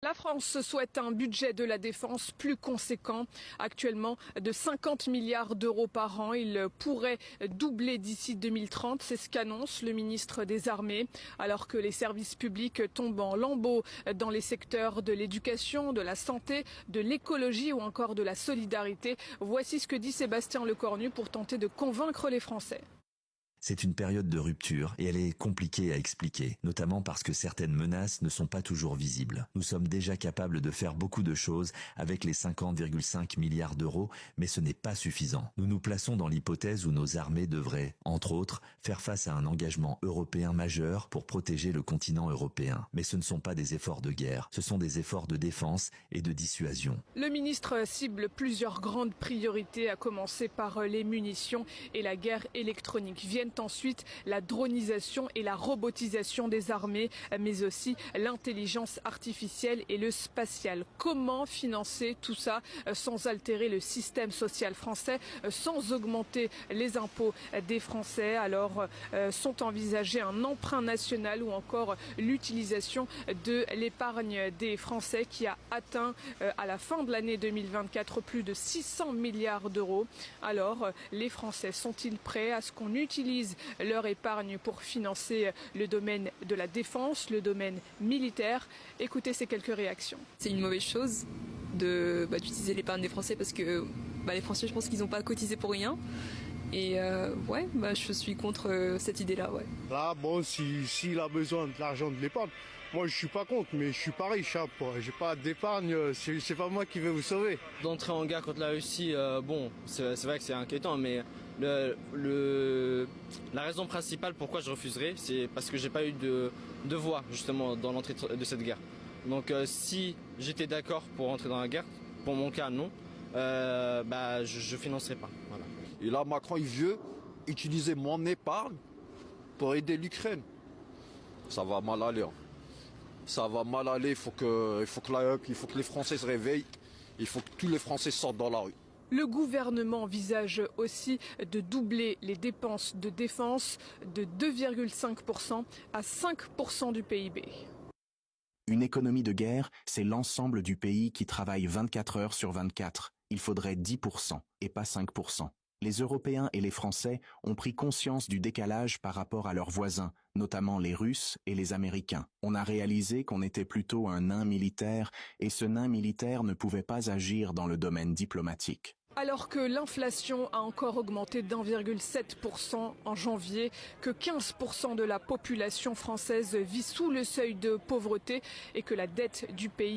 La France souhaite un budget de la défense plus conséquent, actuellement de 50 milliards d'euros par an. Il pourrait doubler d'ici 2030, c'est ce qu'annonce le ministre des Armées, alors que les services publics tombent en lambeaux dans les secteurs de l'éducation, de la santé, de l'écologie ou encore de la solidarité. Voici ce que dit Sébastien Lecornu pour tenter de convaincre les Français. C'est une période de rupture et elle est compliquée à expliquer, notamment parce que certaines menaces ne sont pas toujours visibles. Nous sommes déjà capables de faire beaucoup de choses avec les 50,5 milliards d'euros, mais ce n'est pas suffisant. Nous nous plaçons dans l'hypothèse où nos armées devraient, entre autres, faire face à un engagement européen majeur pour protéger le continent européen. Mais ce ne sont pas des efforts de guerre, ce sont des efforts de défense et de dissuasion. Le ministre cible plusieurs grandes priorités, à commencer par les munitions et la guerre électronique. Viennent ensuite la dronisation et la robotisation des armées, mais aussi l'intelligence artificielle et le spatial. Comment financer tout ça sans altérer le système social français, sans augmenter les impôts des Français? Alors sont envisagés un emprunt national ou encore l'utilisation de l'épargne des Français qui a atteint à la fin de l'année 2024 plus de 600 milliards d'euros. Alors les Français sont-ils prêts à ce qu'on utilise leur épargne pour financer le domaine de la défense, le domaine militaire? Écoutez ces quelques réactions. C'est une mauvaise chose d'utiliser l'épargne des Français parce que les Français, je pense qu'ils n'ont pas cotisé pour rien. Et je suis contre cette idée-là. Ouais. Là, bon, s'il a besoin de l'argent de l'épargne, moi je suis pas contre, mais je suis pas riche. J'ai pas d'épargne, c'est pas moi qui vais vous sauver. D'entrer en guerre contre la Russie, c'est vrai que c'est inquiétant, mais la raison principale pourquoi je refuserais, c'est parce que j'ai pas eu de voix justement dans l'entrée de cette guerre. Donc si j'étais d'accord pour entrer dans la guerre, pour mon cas non, je financerais pas. Voilà. Et là Macron il veut utiliser mon épargne pour aider l'Ukraine. Ça va mal aller. Ça va mal aller. Il faut que les Français se réveillent. Il faut que tous les Français sortent dans la rue. Le gouvernement envisage aussi de doubler les dépenses de défense de 2,5% à 5% du PIB. Une économie de guerre, c'est l'ensemble du pays qui travaille 24 heures sur 24. Il faudrait 10% et pas 5%. Les Européens et les Français ont pris conscience du décalage par rapport à leurs voisins, notamment les Russes et les Américains. On a réalisé qu'on était plutôt un nain militaire et ce nain militaire ne pouvait pas agir dans le domaine diplomatique. Alors que l'inflation a encore augmenté d'1,7% en janvier, que 15% de la population française vit sous le seuil de pauvreté et que la dette du pays